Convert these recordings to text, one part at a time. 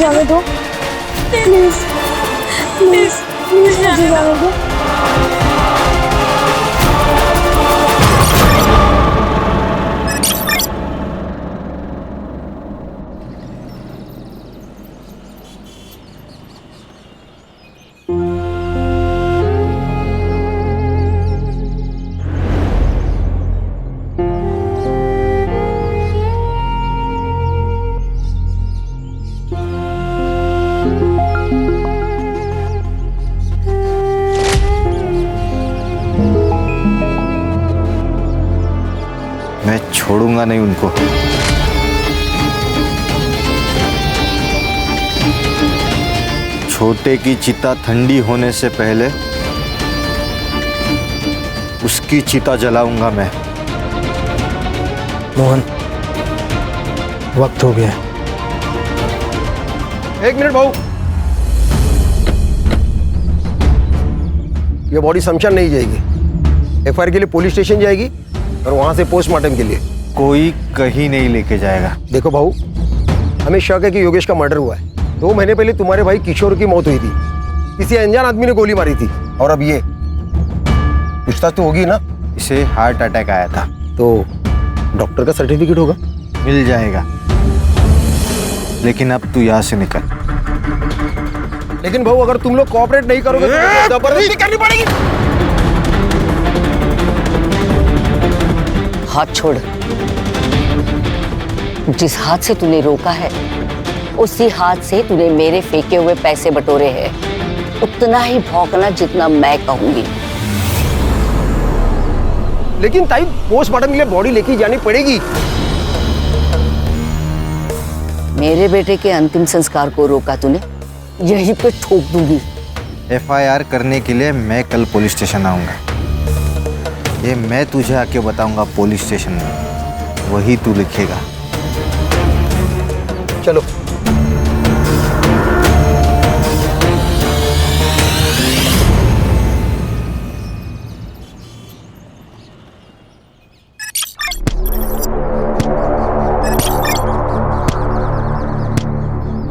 जाने दो please, please please मुझे जाने दो। मैं छोड़ूंगा नहीं उनको। छोटे की चिता ठंडी होने से पहले उसकी चिता जलाऊंगा मैं। मोहन, वक्त हो गया। एक मिनट भाऊ, ये बॉडी शमशान नहीं जाएगी, एफआईआर के लिए पुलिस स्टेशन जाएगी और वहां से पोस्टमार्टम के लिए। कोई कहीं नहीं लेके जाएगा। देखो भाऊ, हमें शक है कि योगेश का मर्डर हुआ है। 2 महीने पहले तुम्हारे भाई किशोर की मौत हुई थी, किसी अनजान आदमी ने गोली मारी थी, और अब ये पूछताछ तो होगी ना। इसे हार्ट अटैक आया था। तो डॉक्टर का सर्टिफिकेट होगा? मिल जाएगा, लेकिन अब तू यहाँ से निकल। लेकिन भाऊ, अगर तुम लोग कोऑपरेट नहीं करोगे तो जबरदस्ती करनी पड़ेगी। हाथ छोड़। जिस हाथ से तूने रोका है उसी हाथ से तूने मेरे फेंके हुए पैसे बटोरे हैं। उतना ही भौंकना जितना मैं कहूंगी। लेकिन ताई, पोस्टमार्टम के लिए बॉडी लेके जानी पड़ेगी। मेरे बेटे के अंतिम संस्कार को रोका तूने, यहीं पे ठोक दूंगी। एफआईआर करने के लिए मैं कल पुलिस स्टेशन आऊंगा। ये मैं तुझे आके बताऊंगा पुलिस स्टेशन में, वही तू लिखेगा। चलो।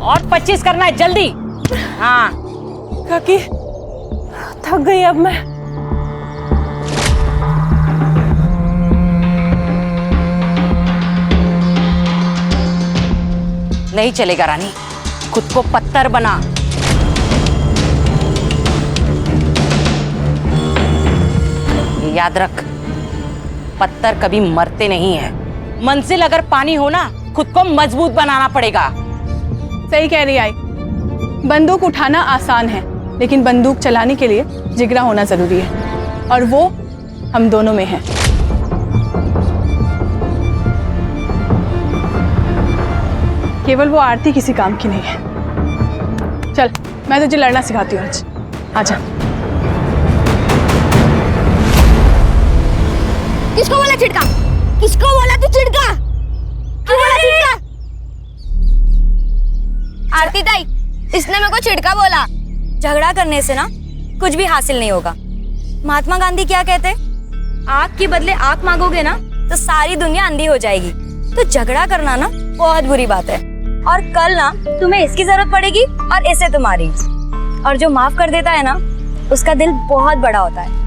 और 25 करना है, जल्दी। हाँ काकी, थक गई अब मैं। नहीं चलेगा रानी, खुद को पत्थर बना। ये याद रख, पत्थर कभी मरते नहीं हैं। मंजिल अगर पानी हो ना, खुद को मजबूत बनाना पड़ेगा। सही कह रही आई। बंदूक उठाना आसान है, लेकिन बंदूक चलाने के लिए जिगरा होना जरूरी है, और वो हम दोनों में है। केवल वो आरती किसी काम की नहीं है। चल, मैं तुझे लड़ना सिखाती हूँ आज। आजा। किसको बोला चिड़का? किसको बोला तू चिड़का? क्यों बोला चिड़का? आरती ताई, इसने मेरे को चिड़का बोला। झगड़ा करने से ना कुछ भी हासिल नहीं होगा। महात्मा गांधी क्या कहते? आग के बदले आग मांगोगे ना तो सारी दुनिया अंधी हो जाएगी। तो झगड़ा करना ना बहुत बुरी बात है, और कल ना तुम्हें इसकी जरूरत पड़ेगी और इसे तुम्हारी। और जो माफ कर देता है ना, उसका दिल बहुत बड़ा होता है।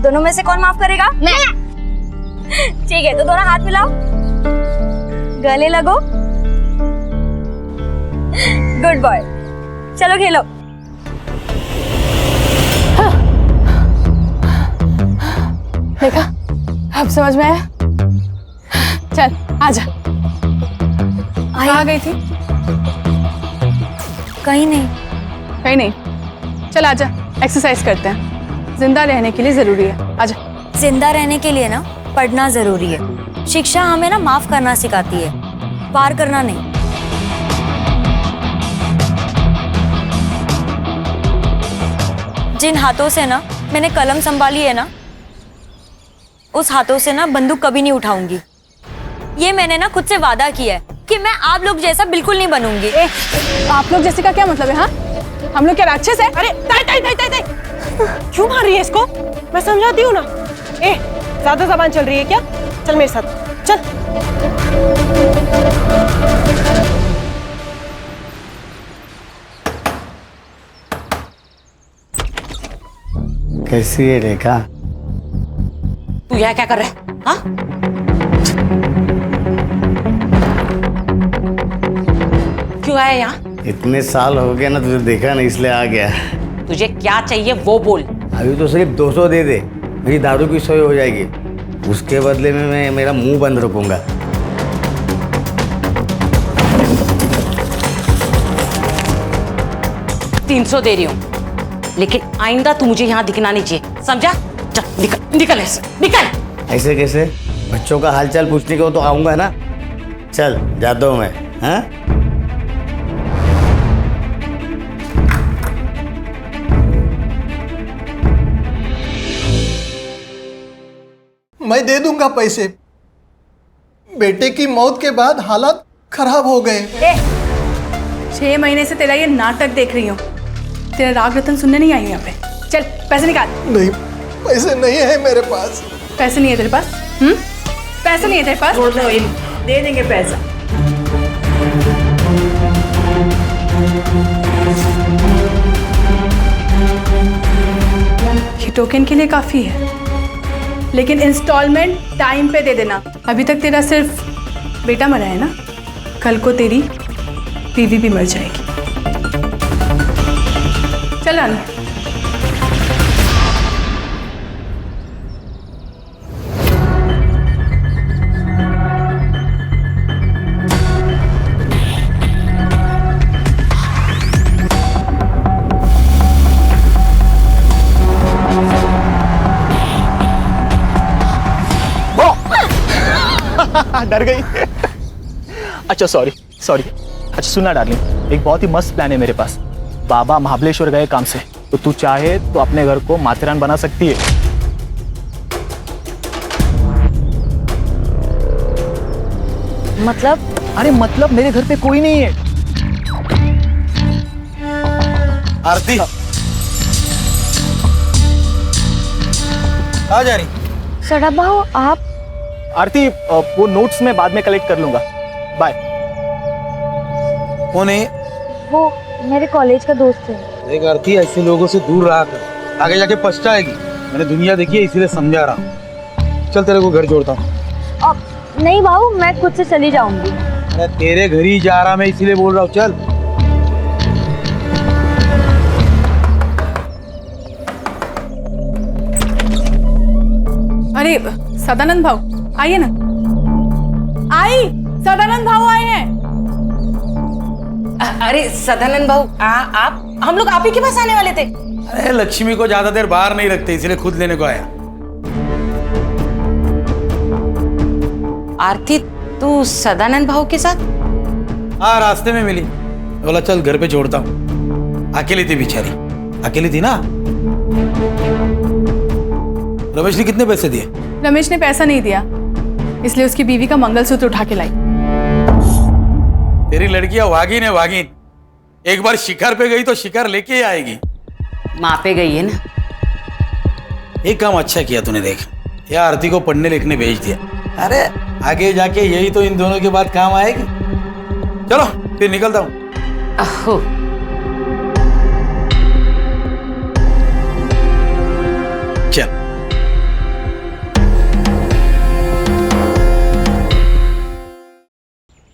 दोनों में से कौन माफ करेगा? मैं। ठीक है, तो दोनों हाथ मिलाओ, गले लगो। गुड बॉय, चलो खेलो। देखा, अब समझ में आया। चल आजा। कहाँ गई थी? कहीं नहीं। कहीं नहीं। चल आजा, एक्सरसाइज करते हैं। जिंदा रहने के लिए जरूरी है। आजा। जिंदा रहने के लिए ना पढ़ना जरूरी है। शिक्षा हमें ना माफ करना सिखाती है, वार करना नहीं। जिन हाथों से ना मैंने कलम संभाली है ना, उस हाथों से ना बंदूक कभी नहीं उठाऊंगी। ये मैंने ना खुद से वादा किया है कि मैं आप लोग जैसा बिल्कुल नहीं बनूंगी। आप लोग जैसे का क्या मतलब है? हाँ, हम लोग क्या राक्षस है? अरे ताई ताई ताई ताई ताई, क्यों मार रही है इसको? मैं समझाती हूँ ना। ज्यादा जबान चल रही है क्या? चल मेरे साथ चल। कैसी है रेखा? तू यहाँ क्या कर रहा है? हाँ? क्यों आया यहाँ? इतने साल हो गए ना तुझे देखा नहीं, इसलिए आ गया। तुझे क्या चाहिए वो बोल। अभी तो सिर्फ 200 दे दे, मेरी दारू की सोई हो जाएगी। उसके बदले में मैं मेरा मुंह बंद रखूंगा। 300 दे रही हूँ, लेकिन आइंदा तू मुझे यहाँ दिखना नहीं चाहिए, समझा? चल निकल, निकल ऐसे, निकल। ऐसे कैसे? बच्चों का हालचाल पूछने को तो आऊंगा ना। चल जाता हूँ मैं। हाँ, मैं दे दूंगा पैसे। बेटे की मौत के बाद हालात खराब हो गए। 6 महीने से तेरा ये नाटक देख रही हूँ। तेरा राग रतन सुनने नहीं आई हूँ यहाँ पे। चल पैसे निकाल। नहीं, पैसे नहीं है मेरे पास। पैसे नहीं है तेरे पास? पैसे नहीं है तेरे पास? दे देंगे पैसा। ये टोकन के लिए काफी है, लेकिन इंस्टॉलमेंट टाइम पे दे देना। अभी तक तेरा सिर्फ बेटा मरा है ना, कल को तेरी बीवी भी मर जाएगी। चल आना। डर गई। अच्छा सॉरी। अच्छा सुना डार्लिंग, एक बहुत ही मस्त प्लान है मेरे पास। बाबा महाबलेश्वर गए काम से, तो तू चाहे तो अपने घर को माथेरान बना सकती है। मतलब? अरे मतलब मेरे घर पे कोई नहीं है। आरती आ जा रही। सड़क भाऊ आप? आरती वो नोट्स में बाद में कलेक्ट कर लूंगा। बाय। कौन है? वो मेरे कॉलेज का दोस्त है। देख आरती, ऐसे लोगों से दूर रहा कर, आगे जाके पछताएगी। मैंने दुनिया देखी है, इसीलिए समझा रहा हूँ। चल तेरे को घर जोड़ता हूँ। नहीं भाऊ, मैं खुद से चली जाऊंगी। अरे तेरे घर ही जा रहा मैं, इसीलिए बोल रहा हूँ। चल। अरे सदानंद भाऊ आइए ना। सदानंद भाऊ आए हैं। अरे सदानंद भाऊ, आप हम लोग आप ही के पास आने वाले थे। अरे लक्ष्मी को ज्यादा देर बाहर नहीं रखते, इसलिए खुद लेने को आया। आरती, तू सदानंद भाऊ के साथ? हाँ, रास्ते में मिली, बोला चल घर पे छोड़ता हूँ। अकेली थी बेचारी, अकेली थी ना। रमेश ने कितने पैसे दिए? रमेश ने पैसा नहीं दिया, इसलिए उसकी बीवी का मंगलसूत्र उठा के लाई। तेरी लड़कियां वागिन है, वागिन। एक बार शिकार पे गई तो शिकार लेके ही आएगी। माँ पे गई है ना। एक काम अच्छा किया तूने, देख या आरती को पढ़ने लिखने भेज दिया। अरे आगे जाके यही तो इन दोनों के बाद काम आएगी। चलो फिर निकलता हूँ। अहो, चल।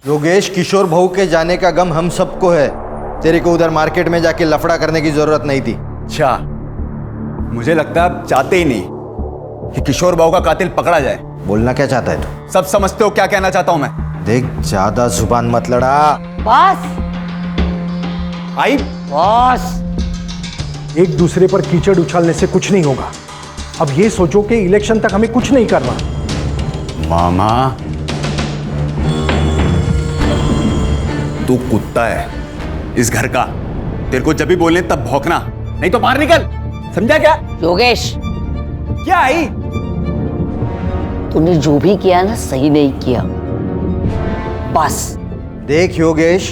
योगेश, किशोर बहू के जाने का गम हम सबको है। तेरे को उधर मार्केट में जाके लफड़ा करने की जरूरत नहीं थी। अच्छा, मुझे लगता है आप चाहते ही नहीं कि किशोर बहू का कातिल पकड़ा जाए। बोलना क्या चाहता है तू? सब समझते हो क्या कहना चाहता हूं मैं। देख, ज्यादा जुबान मत लड़ा। बॉस, आई बॉस, एक दूसरे पर कीचड़ उछालने से कुछ नहीं होगा। अब ये सोचो कि इलेक्शन तक हमें कुछ नहीं करना। मामा, तू कुत्ता है इस घर का। तेरे को जब भी बोलने तब भौंकना, नहीं तो बाहर निकल। समझा क्या? योगेश, क्या आई? तूने जो भी किया ना, सही नहीं किया। बस देख योगेश,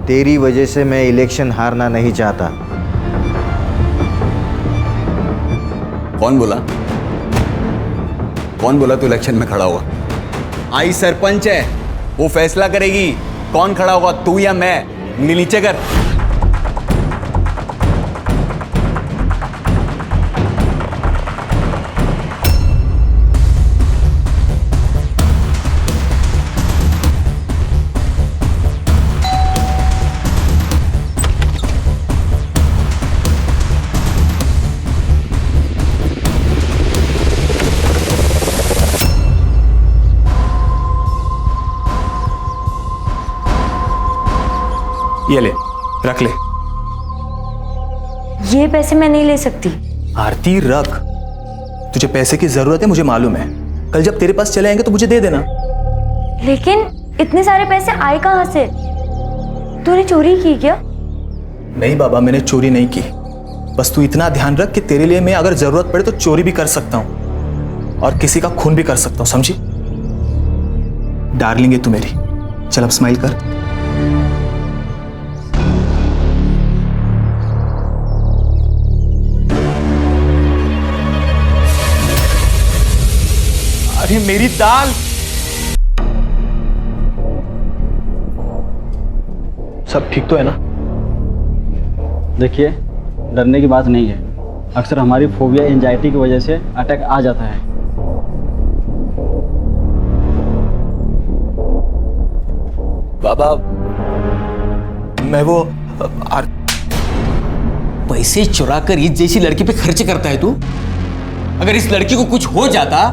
तेरी वजह से मैं इलेक्शन हारना नहीं चाहता। कौन बोला? कौन बोला तू इलेक्शन में खड़ा होगा? आई सरपंच है, वो फैसला करेगी कौन खड़ा होगा, तू या मैं। उंगली नीचे कर। ये ले, रख ले। ये पैसे मैं नहीं ले सकती। आरती रख, तुझे पैसे की जरूरत है मुझे मालूम है। कल जब तेरे पास चले आएंगे तो मुझे दे देना। लेकिन इतने सारे पैसे आए कहाँ से? तूने चोरी की क्या? नहीं बाबा, मैंने चोरी नहीं की। बस तू इतना ध्यान रख कि तेरे लिए मैं अगर जरूरत पड़े तो चोरी भी कर सकता हूं और किसी का खून भी कर सकता हूं, समझी? डार्लिंग है तू मेरी। चल अब स्माइल कर। अरे मेरी दाल। सब ठीक तो है ना? देखिए, डरने की बात नहीं है। अक्सर हमारी फोबिया एंजाइटी की वजह से अटैक आ जाता है। बाबा, मैं वो पैसे चुरा कर इस जैसी लड़की पे खर्च करता है तू? अगर इस लड़की को कुछ हो जाता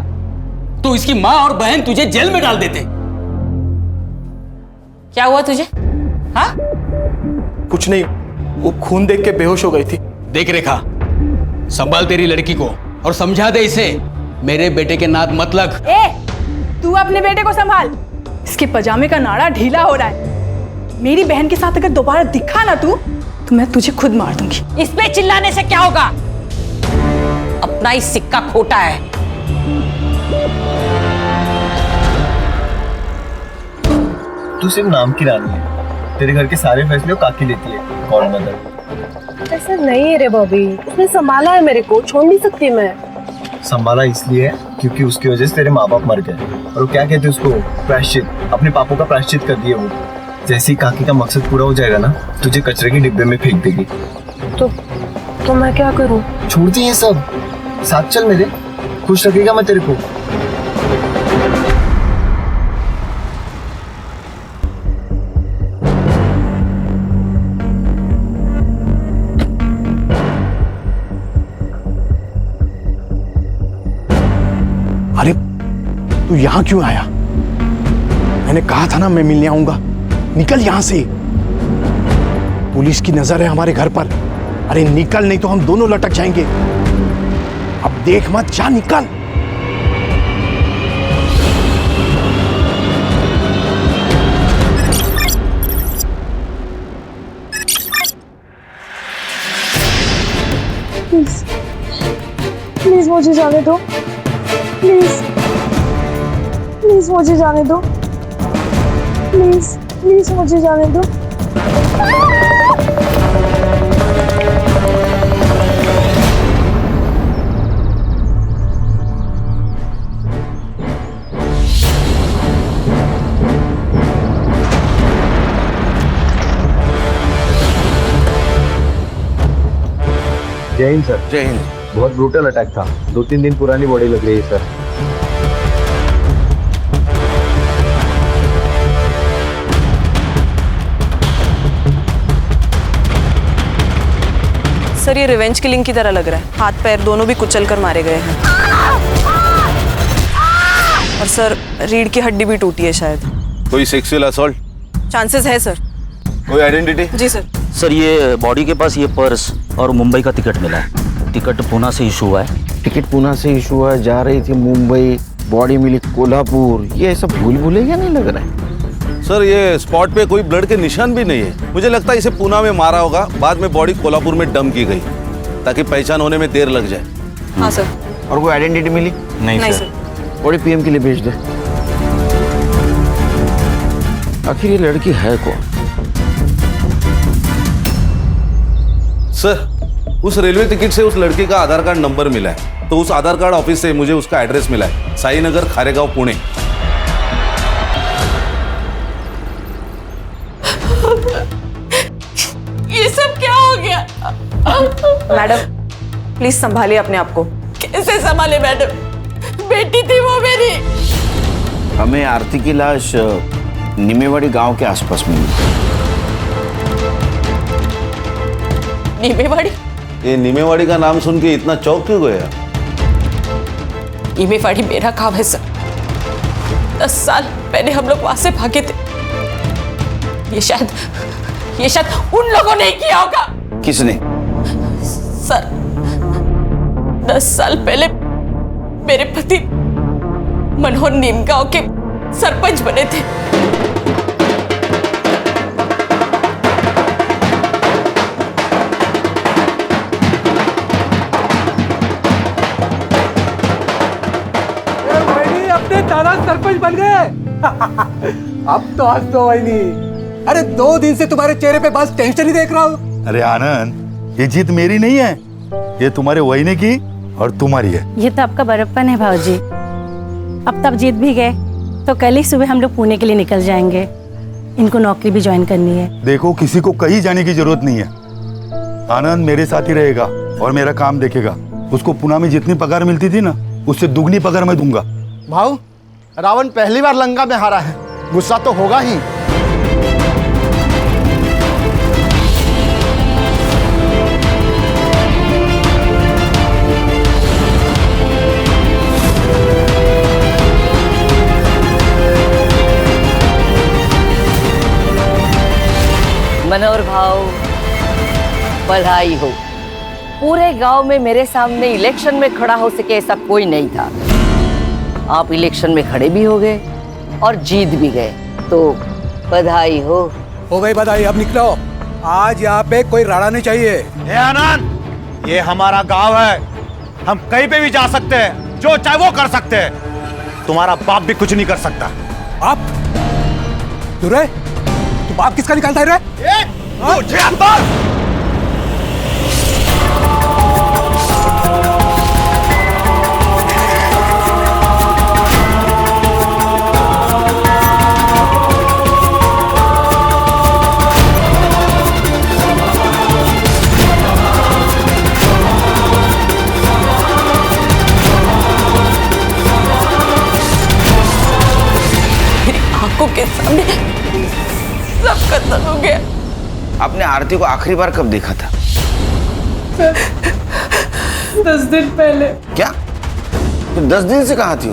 तो इसकी माँ और बहन तुझे जेल में डाल देते। क्या हुआ तुझे? हाँ? कुछ नहीं, वो खून देख के बेहोश हो गई थी। देख रेखा, संभाल तेरी लड़की को और समझा दे इसे मेरे बेटे के नाद मत लग। तू अपने बेटे को संभाल। इसके पजामे का नाड़ा ढीला हो रहा है। मेरी बहन के साथ अगर दोबारा दिखा ना तू तो मैं तुझे खुद मार दूंगी। इस पे चिल्लाने से क्या होगा? अपना ही सिक्का खोटा है। तू सिर्फ नाम की रानी है। तेरे घर के सारे फैसले काकी लेती है। कौन मदर? ऐसा नहीं है रे बॉबी, उसने संभाला है मेरे को, छोड़ नहीं सकती मैं। संभाला इसलिए है क्योंकि उसकी वजह से तेरे माँ बाप मर गए। और वो क्या कहते हैं उसको, प्रायश्चित। अपने पापों का प्रायश्चित कर दिए वो। जैसे ही काकी का मकसद पूरा हो जाएगा ना, तुझे कचरे के डिब्बे में फेंक देगी। तो मैं क्या करूं? छोड़ दी ये सब, साथ चल मेरे। खुश रखेगा मैं तेरे को। अरे तू यहां क्यों आया? मैंने कहा था ना मैं मिलने आऊंगा। निकल यहां से। पुलिस की नजर है हमारे घर पर। अरे निकल, नहीं तो हम दोनों लटक जाएंगे। अब देख मत, जा निकल। प्लीज प्लीज मुझे जाने दो। प्लीज प्लीज मुझे जाने दो। प्लीज प्लीज मुझे जाने दो। जय हिंद सर। जय हिंद। बहुत ब्रूटल अटैक था। 2-3 दिन पुरानी बॉडी लग रही है सर। सर ये रिवेंज किलिंग की तरह लग रहा है। हाथ पैर दोनों भी कुचल कर मारे गए हैं। और सर रीढ़ की हड्डी भी टूटी है शायद। कोई सेक्सुअल असॉल्ट? चांसेस है सर। कोई आइडेंटिटी? जी सर। सर ये बॉडी के पास ये पर्स और मुंबई का टिकट मिला है। टिकट पूना से इशू हुआ है। टिकट पूना से इशू हुआ है, जा रही थी मुंबई, बॉडी मिली कोल्हापुर। ये सब भूल भुलैया नहीं लग रहा है। सर ये स्पॉट पे कोई ब्लड के निशान भी नहीं है। मुझे लगता है इसे पूना में मारा होगा, बाद में बॉडी कोल्हापुर में डंप की गई ताकि पहचान होने में देर लग जाए। हाँ सर। और कोई आइडेंटिटी मिली? नहीं सर। बॉडी पीएम के लिए भेज दे। आखिर ये लड़की है कौन? सर उस रेलवे टिकट से उस लड़के का आधार कार्ड नंबर मिला है, तो उस आधार कार्ड ऑफिस से मुझे उसका एड्रेस मिला है, साई नगर, खारेगांव, पुणे। ये सब क्या हो गया? मैडम प्लीज संभालिए अपने आप को। कैसे संभाले मैडम? बेटी थी वो मेरी। हमें आरती की लाश निमेवाड़ी गांव के आसपास मिली। नीमेवाड़ी? ये नीमेवाड़ी का नाम सुन के इतना चौंक क्यों गया? नीमेवाड़ी मेरा गांव है सर। 10 साल पहले हम लोग वहां से भागे थे। ये ये शायद उन लोगों ने किया होगा। किसने? सर 10 साल पहले मेरे पति मनोहर नीमगांव के सरपंच बने थे। अपने दादा सरपंच बन गए। अब तो हंस दो वहीनी। अरे 2 दिन से तुम्हारे चेहरे पे बस टेंशन ही देख रहा हूँ। अरे आनंद, ये जीत मेरी नहीं है, ये तुम्हारे वहीनी की और तुम्हारी है। ये तो आपका बड़प्पन है भाऊजी। अब तब जीत भी गए तो कल ही सुबह हम लोग पुणे के लिए निकल जाएंगे। इनको नौकरी भी ज्वाइन करनी है। देखो, किसी को कहीं जाने की जरूरत नहीं है। आनंद मेरे साथ ही रहेगा और मेरा काम देखेगा। उसको पुणे में जितनी पगार मिलती थी ना, उससे दुगनी पगार मैं दूंगा। भाऊ, रावण पहली बार लंका में हारा है, गुस्सा तो होगा ही। मनोहर भाव, बधाई हो। पूरे गांव में मेरे सामने इलेक्शन में खड़ा हो सके ऐसा कोई नहीं था। आप इलेक्शन में खड़े भी हो गए और जीत भी गए, तो बधाई हो गई बधाई। अब निकलो, आज यहाँ पे कोई राड़ा नहीं चाहिए। ए आनंद, ये हमारा गांव है, हम कहीं पे भी जा सकते हैं, जो चाहे वो कर सकते हैं। तुम्हारा बाप भी कुछ नहीं कर सकता। आप तू रे, तू बाप किसका निकालता है रे? मुझे अंदर के सामने सब खत्म हो गया। आपने आरती को आखिरी बार कब देखा था? 10 दिन पहले। क्या? तो 10 दिन से कहाँ थी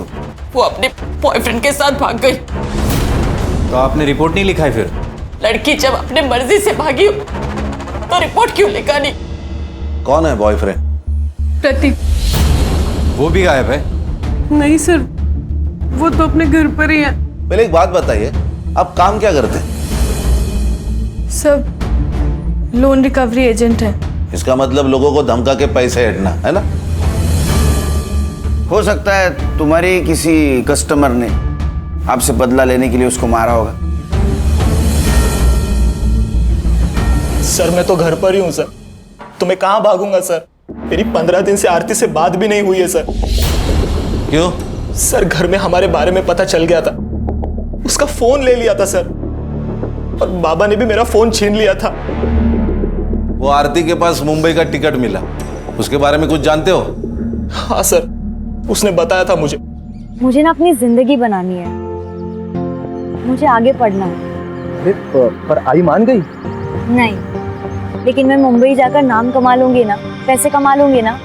वो अपने बॉयफ्रेंड के साथ भाग गई। तो आपने रिपोर्ट नहीं लिखा है फिर? लड़की जब अपने मर्जी से भागी तो रिपोर्ट क्यों लिखा नहीं? कौन है बॉयफ्रेंड? प्रतीक। वो भी गायब है? नहीं सर, वो तो अपने घर पर ही है। पहले एक बात बताइए, आप काम क्या करते हैं? सब लोन रिकवरी एजेंट है। इसका मतलब लोगों को धमका के पैसे हटना है ना? हो सकता है तुम्हारे किसी कस्टमर ने आपसे बदला लेने के लिए उसको मारा होगा। सर मैं तो घर पर ही हूँ सर, तो मैं कहाँ भागूंगा सर? मेरी 15 दिन से आरती से बात भी नहीं हुई है सर। क्यों? सर घर में हमारे बारे में पता चल गया था, उसका फोन ले लिया था सर, और बाबा ने भी मेरा फोन छीन लिया था। वो आरती के पास मुंबई का टिकट मिला, उसके बारे में कुछ जानते हो? हाँ सर, उसने बताया था मुझे। मुझे ना अपनी जिंदगी बनानी है, मुझे आगे पढ़ना है। पर आई मान गई? नहीं, लेकिन मैं मुंबई जाकर नाम कमा लूंगी ना, पैसे कमा लूंगी ना,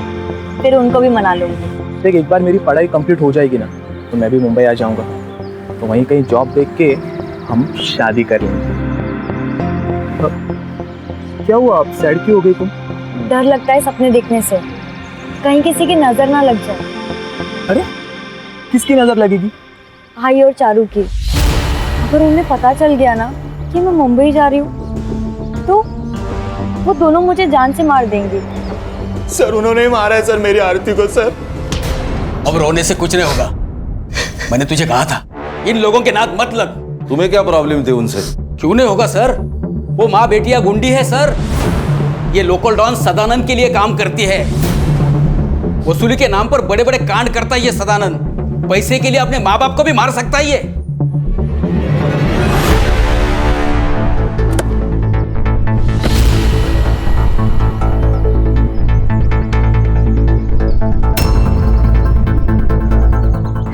फिर उनको भी मना लूंगी। देख, एक बार मेरी पढ़ाई कंप्लीट हो जाएगी ना, तो मैं भी मुंबई आ जाऊंगा, तो वहीं कहीं जॉब देख के हम शादी कर लेंगे। क्या हुआ, आप सैड क्यों हो गई तुम? डर लगता है सपने देखने से, कहीं किसी की नजर ना लग जाए। अरे किसकी नजर लगेगी? भाई और चारू की। अगर उन्हें पता चल गया ना कि मैं मुंबई जा रही हूँ, तो वो दोनों मुझे जान से मार देंगे। सर उन्होंने मारा है सर मेरी आरती को सर। अब रोने से कुछ नहीं होगा, मैंने तुझे कहा था इन लोगों के नाक मत लग। तुम्हें क्या प्रॉब्लम थी उनसे? क्यों नहीं होगा सर, वो माँ बेटिया गुंडी है सर। ये लोकल डॉन सदानंद के लिए काम करती है, वसूली के नाम पर बड़े बड़े कांड करता है ये सदानंद। पैसे के लिए अपने माँ बाप को भी मार सकता है ये।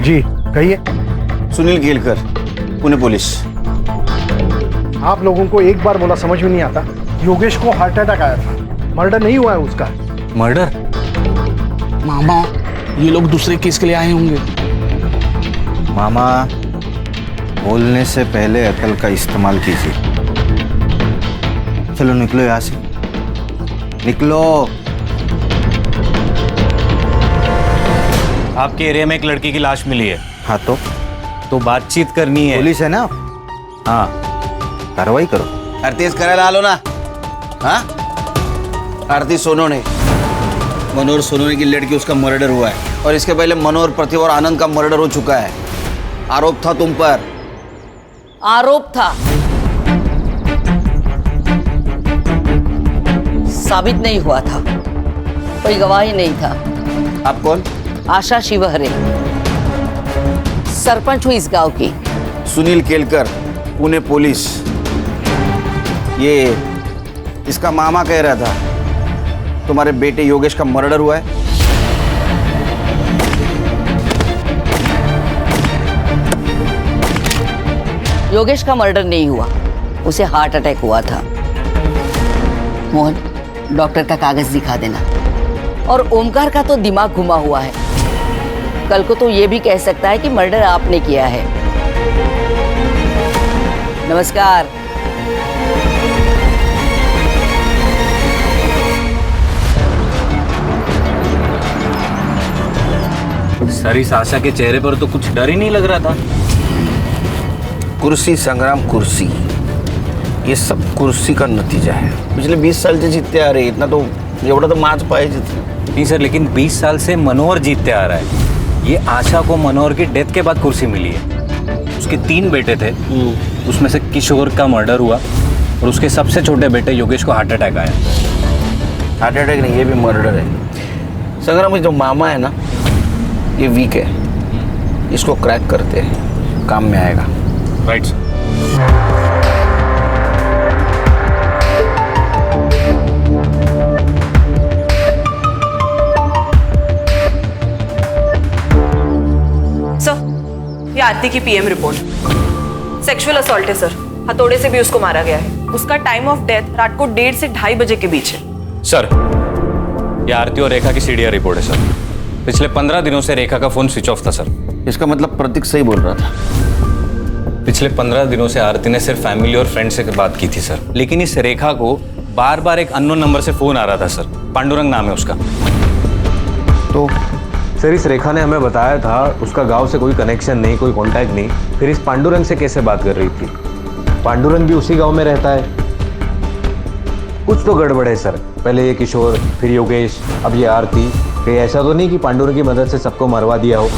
जी कहिए। सुनील केलकर, पुणे पुलिस। आप लोगों को एक बार बोला समझ में नहीं आता? योगेश को हार्ट अटैक आया था, मर्डर नहीं हुआ है उसका। मर्डर? मामा, ये लोग दूसरे केस के लिए आए होंगे। मामा, बोलने से पहले अकल का इस्तेमाल कीजिए। चलो निकलो यहाँ से, निकलो। आपके एरिया में एक लड़की की लाश मिली है। हाँ तो बातचीत करनी है। पुलिस है ना? हाँ, कार्रवाई करो। आरती इस करे ला लो ना। हाँ, आरती सोनोने, मनोहर सोनोने की लड़की, उसका मर्डर हुआ है। और इसके पहले मनोहर, प्रतिभा और आनंद का मर्डर हो चुका है। आरोप था तुम पर। आरोप था, साबित नहीं हुआ था, कोई गवाही नहीं था। आप कौन? आशा शिवहरे, सरपंच हुई इस गांव की। सुनील केलकर, पुणे पुलिस। ये इसका मामा कह रहा था तुम्हारे बेटे योगेश का मर्डर हुआ है। योगेश का मर्डर नहीं हुआ, उसे हार्ट अटैक हुआ था। मोहन, डॉक्टर का कागज दिखा देना। और ओमकार का तो दिमाग घुमा हुआ है, कल को तो ये भी कह सकता है कि मर्डर आपने किया है। नमस्कार। सर, इस आशा के चेहरे पर तो कुछ डर ही नहीं लग रहा था। कुर्सी संग्राम, कुर्सी, ये सब कुर्सी का नतीजा है। पिछले 20 साल से जीतते आ रहे, इतना तो एवढा तो माच पाहिजे। नहीं सर, लेकिन 20 साल से मनोहर जीतते आ रहा है। ये आशा को मनोहर की डेथ के बाद कुर्सी मिली है। उसके 3 बेटे थे, उसमें से किशोर का मर्डर हुआ और उसके सबसे छोटे बेटे योगेश को हार्ट अटैक आया। हार्ट अटैक नहीं, ये भी मर्डर है। संग्राम, ये जो मामा है ना, ये वीक है, इसको क्रैक करते हैं, काम में आएगा। Right sir. ये आरती की पीएम रिपोर्ट। सेक्सुअल असॉल्ट है सर, हथौड़े से भी उसको मारा गया है। उसका टाइम ऑफ डेथ रात को 1:30 से 2:30 बजे के बीच है। सर, ये आरती और रेखा की सीडीआर रिपोर्ट है सर। पिछले 15 दिनों से रेखा का फोन स्विच ऑफ था सर। इसका मतलब प्रतीक सही बोल रहा था। पिछले 15 दिनों से आरती ने सिर्फ फैमिली और फ्रेंड से बात की थी सर, लेकिन इस रेखा को बार बार एक अननोन नंबर से फोन आ रहा था सर। पांडुरंग नाम है उसका। तो सर, इस रेखा ने हमें बताया था उसका गांव से कोई कनेक्शन नहीं, कोई कांटेक्ट नहीं। फिर इस पांडुरंग से कैसे बात कर रही थी? पांडुरंग भी उसी गांव में रहता है। कुछ तो गड़बड़ है सर। पहले ये किशोर, फिर योगेश, अब ये आरती। कहीं ऐसा तो नहीं कि पांडुरंग की मदद से सबको मरवा दिया हो?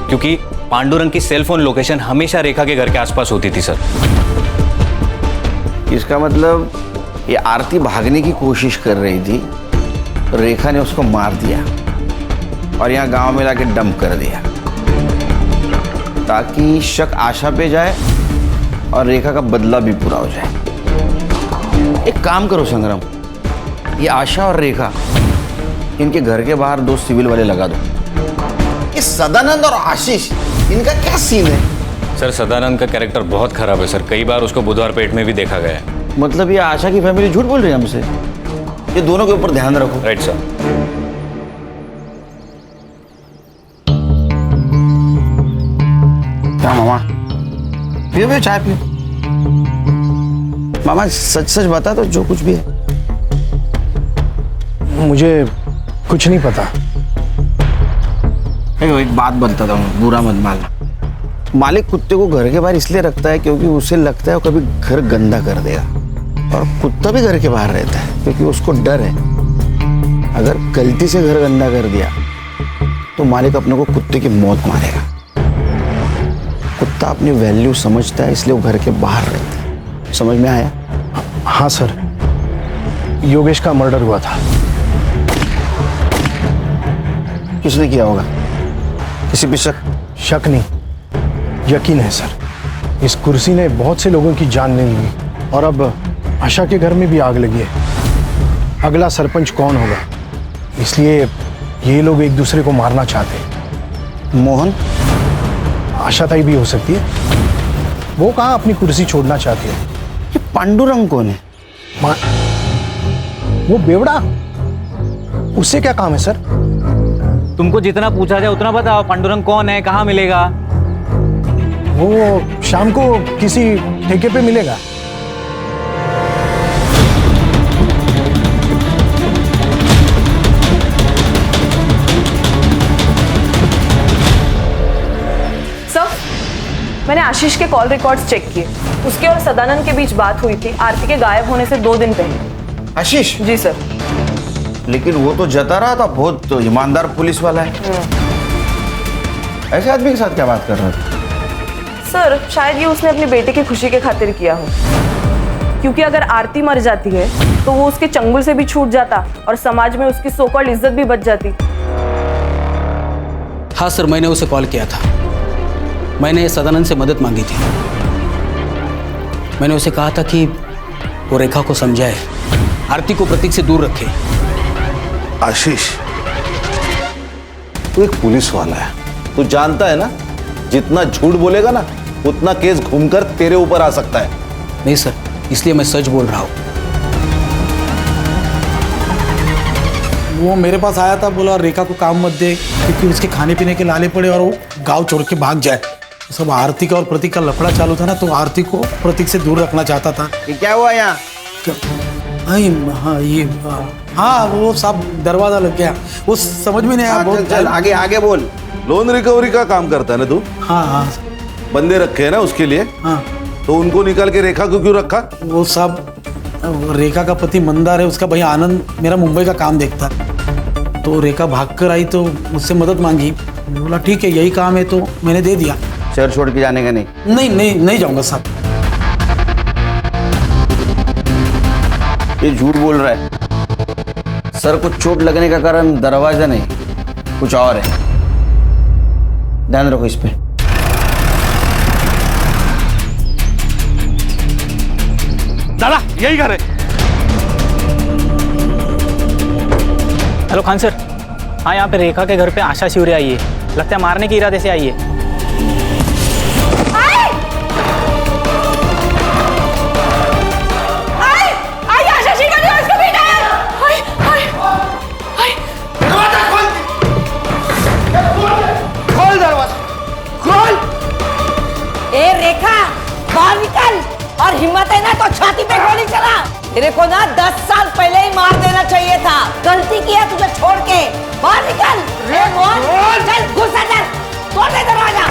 क्योंकि पांडुरंग की सेल फोन लोकेशन हमेशा रेखा के घर के आसपास होती थी सर। इसका मतलब ये आरती भागने की कोशिश कर रही थी, रेखा ने उसको मार दिया और यहाँ गांव में लाके डंप कर दिया, ताकि शक आशा पे जाए और रेखा का बदला भी पूरा हो जाए। एक काम करो संग्राम, ये आशा और रेखा, इनके घर के बाहर 2 सिविल वाले लगा दो। ये सदानंद और आशीष, इनका क्या सीन है? सर, सदानंद का कैरेक्टर बहुत खराब है सर। कई बार उसको बुधवार पेट में भी देखा गया है। मतलब ये आशा की फैमिली झूठ बोल रही है हमसे? ये दोनों के ऊपर ध्यान रखो। Right sir. क्या मामा, पियो चाय पियो। मामा सच सच बता दो, जो कुछ भी है। मुझे कुछ नहीं पता। एक बात बताता हूँ, बुरा मत मानना। मालिक कुत्ते को घर के बाहर इसलिए रखता है क्योंकि उसे लगता है वो कभी घर गंदा कर देगा, और कुत्ता भी घर के बाहर रहता है क्योंकि उसको डर है अगर गलती से घर गंदा कर दिया तो मालिक अपने को कुत्ते की मौत मारेगा। कुत्ता अपनी वैल्यू समझता है, इसलिए वो घर के बाहर रहता है। समझ में आया? हाँ सर, योगेश का मर्डर हुआ था। किसने किया होगा? किसी पे शक? शक नहीं, यकीन है सर। इस कुर्सी ने बहुत से लोगों की जान ले ली और अब आशा के घर में भी आग लगी है। अगला सरपंच कौन होगा, इसलिए ये लोग एक दूसरे को मारना चाहते हैं। मोहन? आशा ताई भी हो सकती है। वो कहाँ अपनी कुर्सी छोड़ना चाहती है। ये पांडुरंग कौन है? वो बेवड़ा, उससे क्या काम है सर? तुमको जितना पूछा जाए उतना बताओ। पांडुरंग कौन है, कहाँ मिलेगा? वो शाम को किसी ठेके पे मिलेगा। आशीष के कॉल रिकॉर्ड्स चेक किए। उसके और सदानंद के बीच बात हुई थी आरती के गायब होने से 2 दिन पहले। आशीष? जी सर। लेकिन वो तो जता रहा था, बहुत तो ईमानदार पुलिस वाला है। ऐसे आदमी के साथ क्या बात कर रहा था? सर शायद ये उसने अपने बेटे की खुशी के खातिर किया हो, क्योंकि अगर आरती मर जाती है तो वो उसके चंगुल से भी छूट जाता और समाज में उसकी सो कॉल्ड इज्जत भी बच जाती। हाँ सर, मैंने उसे कॉल किया था। मैंने सदानंद से मदद मांगी थी। मैंने उसे कहा था कि वो रेखा को समझाए, आरती को प्रतीक से दूर रखे। आशीष, तू एक पुलिस वाला है, तू जानता है ना जितना झूठ बोलेगा ना उतना केस घूमकर तेरे ऊपर आ सकता है। नहीं सर, इसलिए मैं सच बोल रहा हूँ। वो मेरे पास आया था, बोला रेखा को काम मत दे क्योंकि उसके खाने पीने के लाले पड़े और वो गांव छोड़ के भाग जाए। सब आरती का और प्रतीक का लफड़ा चालू था ना, तो आरती को प्रतीक से दूर रखना चाहता था। ये क्या हुआ यहाँ? हाँ वो सब दरवाजा लग गया, वो समझ में नहीं आया। बहुत चल आगे आगे बोल। लोन रिकवरी का काम करता है ना तू? हाँ। बंदे रखे हैं ना उसके लिए? हाँ। तो उनको निकाल के रेखा को क्यों रखा? वो सब रेखा का पति मंदार है, उसका भैया आनंद मेरा मुंबई का काम देखता है। तो रेखा भागकर आई तो मुझसे मदद मांगी। बोला ठीक है यही काम है, तो मैंने दे दिया। शहर छोड़ के जाने का नहीं? नहीं जाऊंगा साहब। ये झूठ बोल रहा है। सर को चोट लगने का कारण दरवाजा नहीं, कुछ और है। ध्यान रखो इस पे। दादा यही घर है। हेलो खान सर, हाँ यहाँ पे रेखा के घर पे आशा शिवरे आई है, लगता है मारने के इरादे से आई है। खोल दरवाजा, खोल। ए रेखा, बाहर निकल, और हिम्मत है ना तो छाती पे गोली चला। तेरे को ना 10 साल पहले ही मार देना चाहिए था, गलती किया तुझे छोड़ के। बाहर निकल। रे मोहन, चल घुस अंदर, तोड़ दे दरवाजा।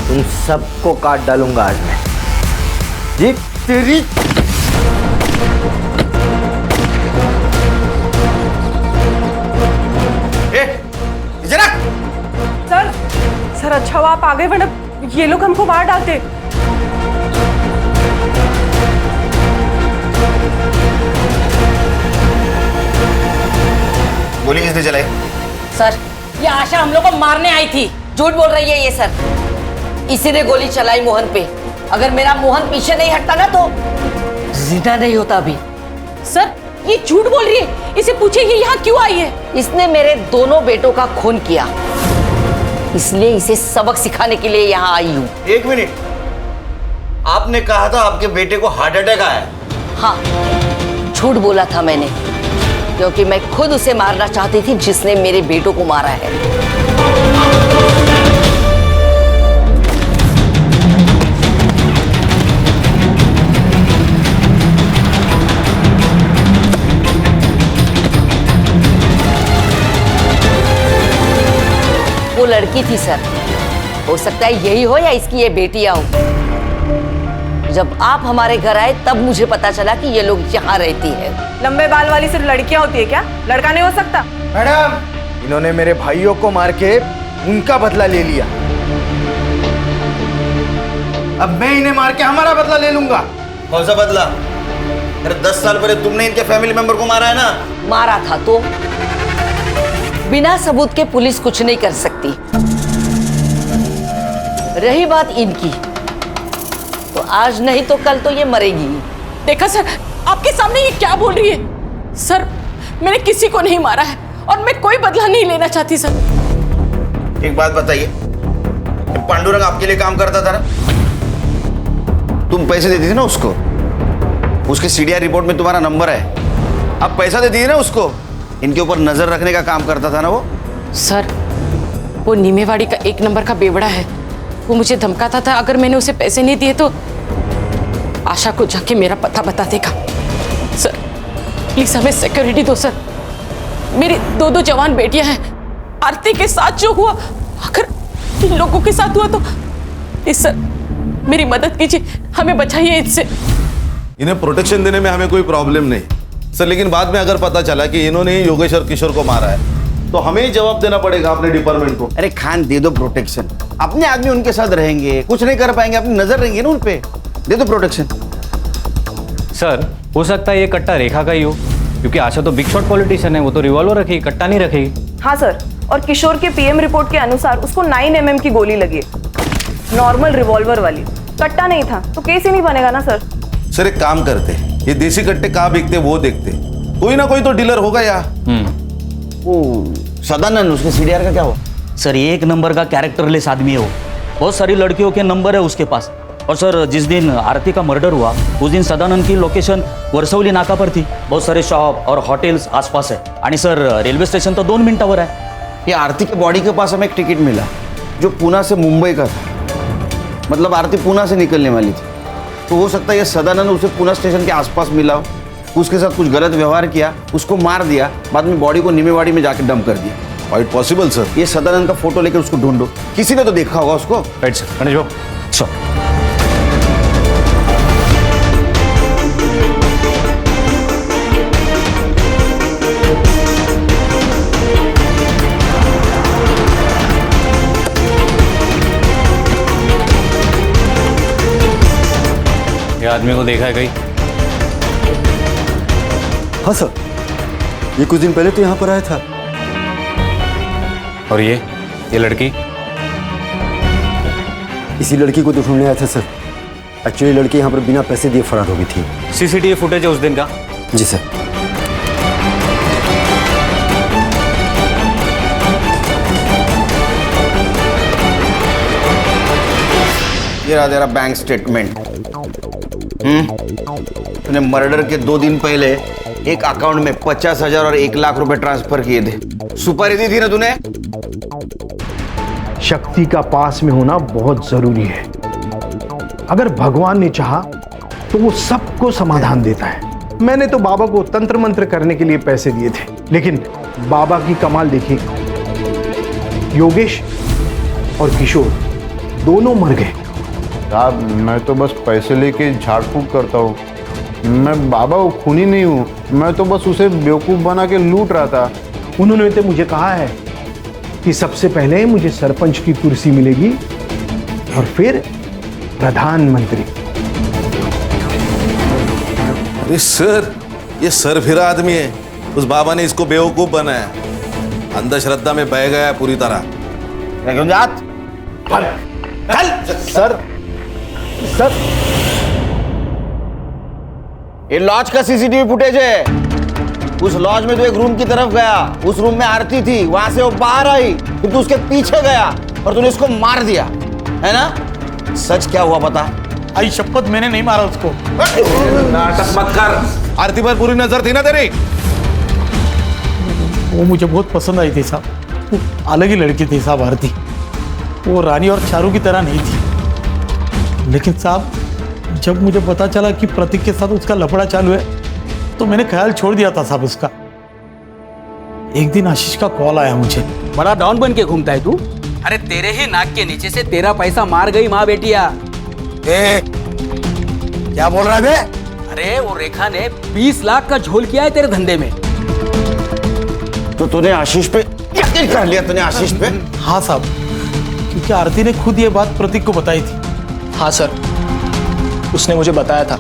तुम सबको काट डालूंगा आज मैं। जी तेरी सर अच्छा हुआ आप आ गए, वरना ये लोग हमको मार डालते। गोली किसने चलाई? सर ये आशा हम लोग को मारने आई थी। झूठ बोल रही है ये सर। इसी ने गोली चलाई मोहन पे। अगर मेरा मोहन पीछे नहीं हटता ना तो जिंदा नहीं होता अभी। सर ये झूठ बोल रही है, इसे पूछिए ये यहाँ क्यों आई है। इसने मेरे दोनों बेटों का खून किया, इसलिए इसे सबक सिखाने के लिए यहाँ आई हूँ। एक मिनट, आपने कहा था आपके बेटे को हार्ट अटैक आया? हाँ झूठ बोला था मैंने, क्योंकि मैं खुद उसे मारना चाहती थी जिसने मेरे बेटों को मारा है। वो लड़की थी सर, हो सकता है यही हो या इसकी ये बेटियां हो। जब आप हमारे घर आए तब मुझे पता चला कि ये लोग यहाँ रहती है। लंबे बाल वाली सिर्फ लड़कियां होती है क्या? लड़का नहीं हो सकता? मैडम, इन्होंने मेरे भाइयों को मार के उनका बदला ले लिया, अब मैं इन्हें मार के हमारा बदला ले लूंगा। कौन सा बदला? अरे 10 साल पहले तुमने इनके फैमिली मेंबर को मारा है ना? मारा था तो बिना सबूत के पुलिस कुछ नहीं कर सकती। रही बात इनकी, तो आज नहीं तो कल तो ये मरेगी। देखा सर, आपके सामने ये क्या बोल रही है। सर मैंने किसी को नहीं मारा है और मैं कोई बदला नहीं लेना चाहती सर। एक बात बताइए, पांडुरंग आपके लिए काम करता था ना? तुम पैसे देती थी ना उसको, उसके सीडीआर रिपोर्ट में तुम्हारा नंबर है। अब पैसा देती थी ना उसको, इनके ऊपर नजर रखने का काम करता था ना वो? सर वो नीमेवाड़ी का 1 नंबर का बेवड़ा है। वो मुझे धमकाता था अगर मैंने उसे पैसे नहीं दिए तो आशा को जाके मेरा पता बता देगा। सर प्लीज हमें सिक्योरिटी दो सर। मेरी दो जवान बेटियां हैं। आरती के साथ जो हुआ अगर इन लोगों के साथ हुआ तो प्लीज सर मेरी मदद कीजिए, हमें बचाइए इससे। इन्हें प्रोटेक्शन देने में हमें कोई प्रॉब्लम नहीं सर, लेकिन बाद में अगर पता चला कि इन्होंने ही योगेश और किशोर को मारा है तो हमें ही जवाब देना पड़ेगा अपने डिपार्टमेंट को। अरे खान दे दो प्रोटेक्शन, अपने आदमी उनके साथ रहेंगे, कुछ नहीं कर पाएंगे, अपनी नजर रहेंगे ना उन पे, दे दो प्रोटेक्शन। सर हो सकता है ये कट्टा रेखा का ही हो, क्योंकि आशा तो बिग शॉट पॉलिटिशियन है, वो तो रिवॉल्वर रखेगी, कट्टा नहीं रखेगी। हाँ सर, और किशोर के पीएम रिपोर्ट के अनुसार उसको 9 mm की गोली लगी है, नॉर्मल रिवॉल्वर वाली, कट्टा नहीं था तो केस ही नहीं बनेगा ना सर। सर एक काम करते, ये देसी कट्टे कहाँ बिकते वो देखते, कोई ना कोई तो डीलर होगा यहाँ। वो सदानंद, उसके सीडीआर का क्या हुआ? सर ये एक नंबर का कैरेक्टरलेस आदमी है वो, बहुत सारी लड़कियों के नंबर है उसके पास। और सर जिस दिन आरती का मर्डर हुआ उस दिन सदानंद की लोकेशन वर्सवली नाका पर थी, बहुत सारे शॉप और होटल्स आसपास है, और सर रेलवे स्टेशन तो 2 मिनटावर है। ये आरती के बॉडी के पास हमें एक टिकट मिला जो पूना से मुंबई का था, मतलब आरती पूना से निकलने वाली थी, तो हो सकता है ये सदानंद उसे पूना स्टेशन के आसपास मिला हो, उसके साथ कुछ गलत व्यवहार किया, उसको मार दिया, बाद में बॉडी को निमेवाड़ी में जाकर डंप कर दिया। Quite possible sir. ये सदानंद का फोटो लेकर उसको ढूंढो, किसी ने तो देखा होगा उसको। राइट सर, गणेश बाबू चलो। ये आदमी को देखा है कहीं? हाँ सर, ये कुछ दिन पहले तो यहाँ पर आया था। और ये लड़की? इसी लड़की को तो ढूंढने आया था सर। एक्चुअली लड़की यहाँ पर बिना पैसे दिए फरार हो गई थी। सीसीटीवी फुटेज है उस दिन का? जी सर। ये रहा तेरा बैंक स्टेटमेंट। तूने मर्डर के 2 दिन पहले एक अकाउंट में 50,000 और 1 लाख रुपए ट्रांसफर किए थे। सुपारी दी थी ना तूने? शक्ति का पास में होना बहुत जरूरी है। अगर भगवान ने चाहा तो वो सबको समाधान देता है। मैंने तो बाबा को तंत्र मंत्र करने के लिए पैसे दिए थे, लेकिन बाबा की कमाल देखिए, योगेश और किशोर दोनों मर गए। साहब मैं तो बस पैसे लेके झाड़ फूक करता हूँ, मैं बाबा वो खूनी नहीं हूँ, मैं तो बस उसे बेवकूफ़ बना के लूट रहा था। उन्होंने तो मुझे कहा है कि सबसे पहले मुझे सरपंच की कुर्सी मिलेगी और फिर प्रधानमंत्री। अरे सर, ये सरफिरा आदमी है, उस बाबा ने इसको बेवकूफ बनाया, अंधश्रद्धा में बह गया पूरी तरह। सर सर ये लॉज का सीसीटीवी फुटेज है। उस लॉज में तो एक रूम की तरफ गया, उस रूम में आरती थी, वहां से वो बाहर आई, फिर तू उसके पीछे गया और तूने उसको मार दिया, है ना? सच क्या हुआ बता? आई शपथ, मैंने नहीं मारा उसको। नाटक मत कर, आरती पर पूरी नजर थी ना तेरी? वो मुझे बहुत पसंद आई थी साहब, वो अलग ही लड़की थी साहब आरती, वो रानी और चारू की तरह नहीं थी। लेकिन साहब जब मुझे पता चला कि प्रतीक के साथ उसका लफड़ा चालू है तो मैंने ख्याल छोड़ दिया था साहब उसका। एक दिन आशीष का कॉल आया मुझे। बड़ा डॉन बन के घूमता है तू? अरे तेरे ही नाक के नीचे से तेरा पैसा मार गई माँ बेटिया। क्या बोल रहा है? अरे वो रेखा ने 20 लाख का झोल किया है तेरे धंधे में। तो तूने आशीष पे यकीन कर लिया? तूने आशीष पे? हाँ साहब, क्योंकि आरती ने खुद ये बात प्रतीक को बताई थी। हाँ सर, उसने मुझे बताया था।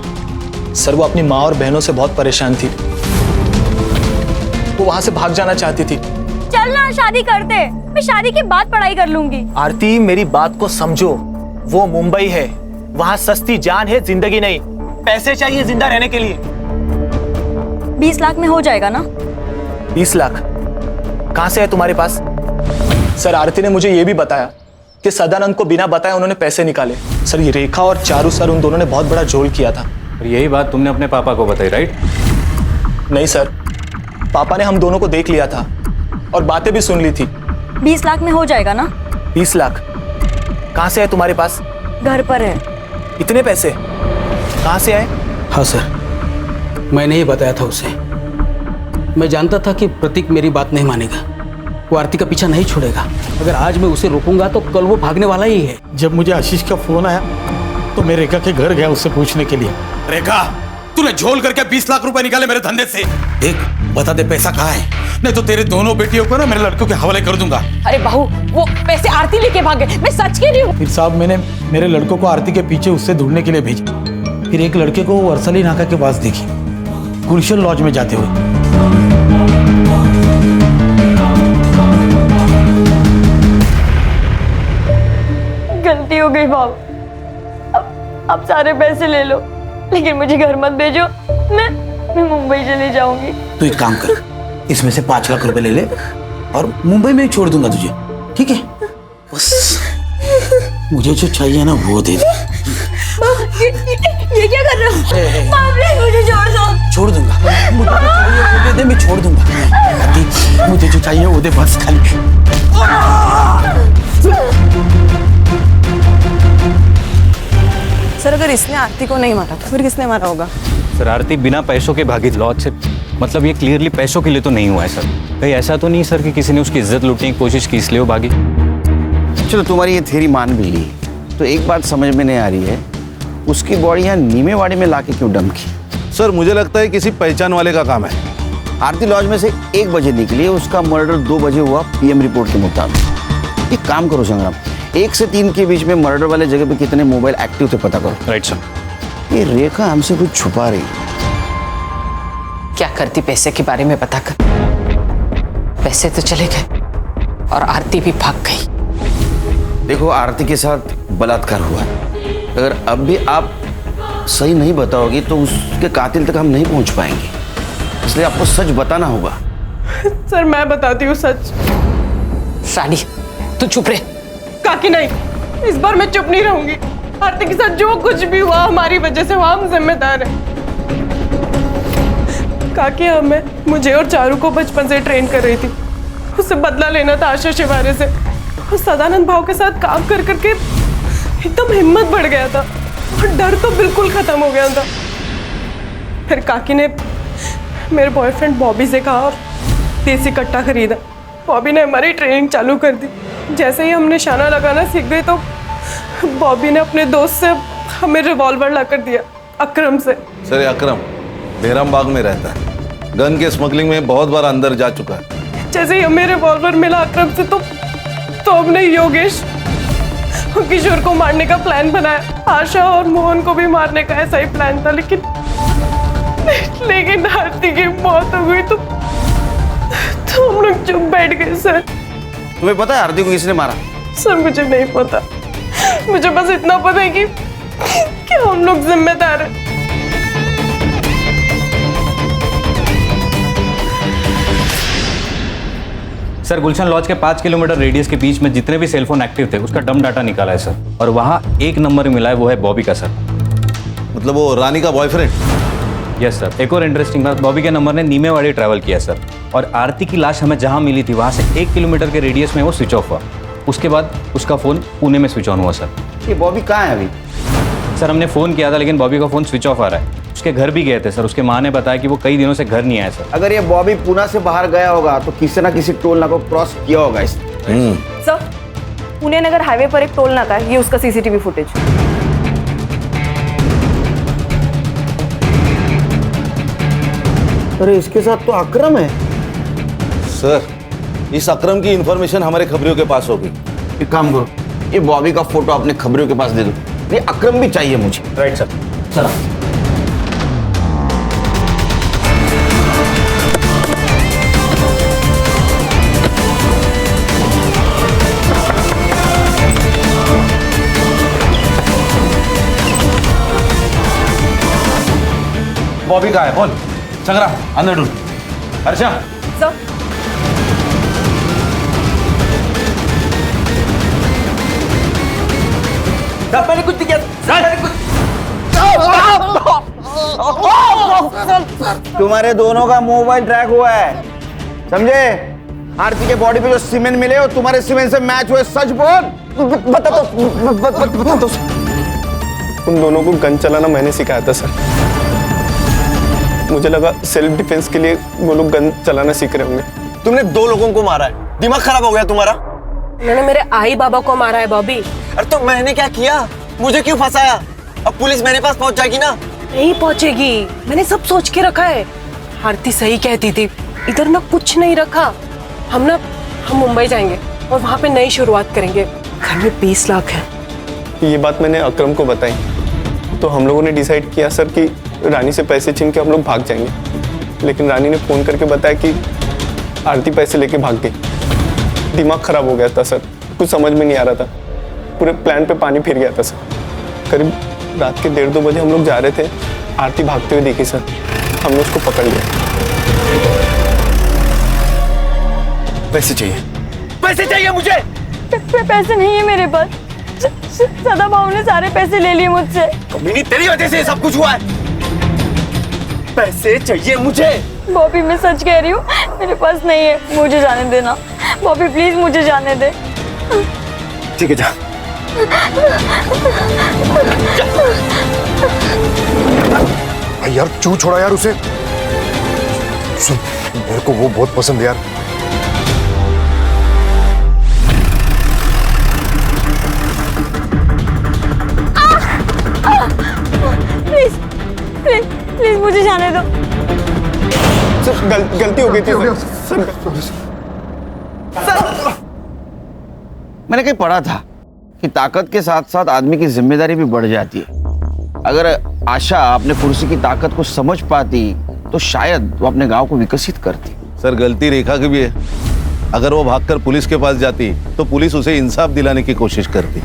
सर वो अपनी माँ और बहनों से बहुत परेशान थी, वो वहां से भाग जाना चाहती थी। चल ना शादी करते, मैं शादी के बाद पढ़ाई कर लूंगी। आरती मेरी बात को समझो, वो मुंबई है, वहां सस्ती जान है, जिंदगी नहीं। पैसे चाहिए जिंदा रहने के लिए। 20 लाख में हो जाएगा ना? 20 लाख कहां से है तुम्हारे पास? सर आरती ने मुझे ये भी बताया कि सदानंद को बिना बताए उन्होंने पैसे निकाले। सर ये रेखा और चारू सर, उन दोनों ने बहुत बड़ा झोल किया था। और यही बात तुमने अपने पापा को बताई, राइट? नहीं सर, पापा ने हम दोनों को देख लिया था और बातें भी सुन ली थी। 20 लाख में हो जाएगा ना? 20 लाख कहां से है तुम्हारे पास? घर पर है। इतने पैसे? कहाँ से आए? हाँ सर, मैंने ही बताया था उसे। मैं जानता था कि प्रतीक मेरी बात नहीं मानेगा, वो आरती का पीछा नहीं छोड़ेगा। अगर आज मैं उसे रोकूंगा तो कल वो भागने वाला ही है। जब मुझे आशीष का फोन आया तो मैं रेखा के घर गया उससे पूछने के लिए। रेखा, तूने झोल करके 20 लाख रुपए निकाले मेरे धंधे से। देख, बता दे पैसा कहाँ है, नहीं तो तेरे दोनों बेटियों को ना मेरे लड़कों के हवाले कर दूंगा। अरे बहू, वो पैसे आरती लेके भागे, मैं सच कह रही हूँ। फिर साहब मैंने मेरे लड़कों को आरती के पीछे उससे ढूंढने के लिए भेजा। फिर एक लड़के को वर्सली नाका के पास देखी, गुलशन लॉज में जाते हुए। गलती हो गई बाबू, अब सारे पैसे ले लो, लेकिन मुझे घर मत भेजो। मैं मुंबई चली जाऊंगी। तू एक काम कर, इसमें से 5 लाख रुपए ले ले और मुंबई में ही छोड़ दूंगा तुझे, ठीक है? बस मुझे जो चाहिए ना वो दे दे। ये क्या कर रहे हो? प्लीज मुझे छोड़ दो। छोड़ दूंगा, मुझे जो चाहिए वो दे दे, मैं छोड़ दूंगा। मुझे जो चाहिए वो दे बस खाली। सर, अगर इसने आरती को नहीं मारा तो फिर किसने मारा होगा? सर आरती बिना पैसों के भागी लॉज से, मतलब ये क्लियरली पैसों के लिए तो नहीं हुआ है सर। कहीं ऐसा तो नहीं सर कि किसी ने उसकी इज्जत लूटने की कोशिश की इसलिए वो भागी? चलो तुम्हारी ये थ्योरी मान भी ली, तो एक बात समझ में नहीं आ रही है, उसकी बॉडी यहाँ नीमेवाड़ी में लाके क्यों डंप की? सर मुझे लगता है किसी पहचान वाले का काम है। आरती लॉज में से 1 बजे निकली, उसका मर्डर 2 बजे हुआ पीएम रिपोर्ट के मुताबिक। एक काम करो संग्राम, 1 से 3 के बीच में मर्डर वाले जगह पे कितने मोबाइल एक्टिव थे पता करो। Right sir. ये रेखा हमसे कुछ छुपा रही है। क्या करती पैसे के बारे में पता कर। पैसे तो चले गए और आरती भी भाग गई। देखो, आरती के साथ बलात्कार हुआ, अगर अब भी आप सही नहीं बताओगी तो उसके कातिल तक हम नहीं पहुंच पाएंगे, इसलिए आपको सच बताना होगा। सर मैं बताती हूँ सच। रानी, तू चुप रहे। काकी नहीं, इस बार मैं चुप नहीं रहूंगी। आरती के साथ जो कुछ भी हुआ हमारी वजह से हुआ, हम जिम्मेदार हैं। काकी हमें, मुझे और चारू को बचपन से ट्रेन कर रही थी। उससे बदला लेना था आशा शिवारे से। और सदानंद भाव के साथ काम कर करके एकदम हिम्मत बढ़ गया था और डर तो बिल्कुल खत्म हो गया था। फिर काकी ने मेरे बॉयफ्रेंड बॉबी से कहा और देसी कट्टा खरीदा। बॉबी ने हमारी ट्रेनिंग चालू कर दी। जैसे ही हम निशाना लगाना सीख गए तो बॉबी ने अपने दोस्त से हमें रिवॉल्वर ला कर दिया, अकरम से। सर अकरम बेरम बाग में रहता है, गन के स्मगलिंग में बहुत बार अंदर जा चुका है। जैसे ही हमें रिवॉल्वर मिला अकरम से तो हमने योगेश और किशोर को मारने का प्लान बनाया। आशा और मोहन को भी मारने का ऐसा ही प्लान था, लेकिन आरती की मौत हो गई तो हम लोग चुप बैठ गए। सर तुम्हें पता है आरती को किसने मारा? सर मुझे नहीं पता, मुझे बस इतना पता है कि हम लोग जिम्मेदार हैं। सर गुलशन लॉज के 5 किलोमीटर रेडियस के बीच में जितने भी सेलफोन एक्टिव थे उसका डम डाटा निकाला है सर, और वहाँ एक नंबर मिला है, वो है बॉबी का सर। मतलब वो रानी का बॉयफ्रेंड? Yes sir. एक और इंटरेस्टिंग बात, बॉबी के नंबर ने नीमेवाड़ी ट्रैवल किया सर, और आरती की लाश हमें जहाँ मिली थी वहाँ से 1 किलोमीटर के रेडियस में वो स्विच ऑफ हुआ। उसके बाद उसका फ़ोन पुणे में स्विच ऑन हुआ सर। ये बॉबी कहाँ है अभी? सर हमने फ़ोन किया था लेकिन बॉबी का फ़ोन स्विच ऑफ आ रहा है। उसके घर भी गए थे सर, उसके माँ ने बताया कि वो कई दिनों से घर नहीं आया सर। अगर ये बॉबी पुणे से बाहर गया होगा तो किसी ना किसी टोल नाका को क्रॉस किया होगा इसने। सर पुणे नगर हाईवे पर एक टोल नाका है, ये उसका सीसीटीवी फुटेज। अरे इसके साथ तो अकरम है। सर इस अकरम की इंफॉर्मेशन हमारे खबरियों के पास होगी। एक काम करो, ये बॉबी का फोटो अपने खबरियों के पास दे दो, ये अकरम भी चाहिए मुझे। Right sir. चलो बॉबी का है, बोल संग्राम अंदर ढूंढ। हर्षा सर मैंने कुछ किया, तुम्हारे दोनों का मोबाइल ट्रैक हुआ है, समझे? आरती के बॉडी पे जो सीमेंट मिले और तुम्हारे सीमेंट से मैच हुए, सच बोल। बता दो उन दोनों को गन चलाना मैंने सिखाया था सर। मुझे लगा सेल्फ डिफेंस के लिए वो लोग गन चलाना सीख रहे होंगे। तुमने 2 लोगों को मारा है, दिमाग खराब हो गया तुम्हारा? उन्होंने मेरे आई बाबा को मारा है बॉबी। अरे तो मैंने क्या किया? मुझे क्यों फंसाया? अब पुलिस मेरे पास पहुंच जाएगी ना? नहीं पहुंचेगी, मैंने सब सोच के रखा है। आरती सही कहती थी, इधर ना कुछ नहीं रखा। हम मुंबई जाएंगे और वहाँ पे नई शुरुआत करेंगे। घर में 20 लाख है। ये बात मैंने अकरम को बताई तो हम लोगों ने डिसाइड किया सर कि रानी से पैसे छीन के हम लोग भाग जाएंगे। लेकिन रानी ने फ़ोन करके बताया कि आरती पैसे लेके भाग गई। दिमाग खराब हो गया था सर, कुछ समझ में नहीं आ रहा था। पूरे प्लान पे पानी फिर गया था सर। करीब रात के 1:30-2 बजे हम लोग जा रहे थे, आरती भागते हुए दिखी सर। हमने उसको पकड़ लिया। पैसे चाहिए, पैसे चाहिए मुझे। पैसे नहीं है मेरे पास। सदा भाव ने सारे पैसे ले लिए मुझसे। कमीनी, तेरी वजह से सब कुछ हुआ है। पैसे चाहिए मुझे। बॉबी मैं सच कह रही हूँ, मेरे पास नहीं है। मुझे जाने देना बॉबी, प्लीज मुझे जाने दे। ठीक है जा। भाई यार क्यों छोड़ा यार उसे? सुन, मेरे को वो बहुत पसंद है यार। प्लीज प्लीज प्लीज मुझे जाने दो। गलती हो गई थी सर। मैंने कहीं पढ़ा था कि ताकत के साथ साथ आदमी की जिम्मेदारी भी बढ़ जाती है। अगर आशा अपने कुर्सी की ताकत को समझ पाती तो शायद वो अपने गांव को विकसित करती। सर गलती रेखा की भी है। अगर वो भागकर पुलिस के पास जाती तो पुलिस उसे इंसाफ दिलाने की कोशिश करती,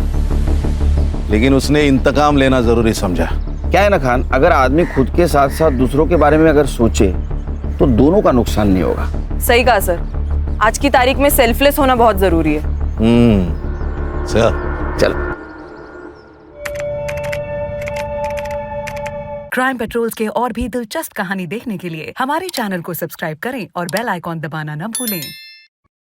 लेकिन उसने इंतकाम लेना जरूरी समझा। क्या है ना खान, अगर आदमी खुद के साथ साथ दूसरों के बारे में अगर सोचे तो दोनों का नुकसान नहीं होगा। सही कहा सर, आज की तारीख में सेल्फलेस होना बहुत जरूरी है। सर चलो। क्राइम पेट्रोल्स के और भी दिलचस्प कहानी देखने के लिए हमारे चैनल को सब्सक्राइब करें और बेल आइकॉन दबाना न भूलें।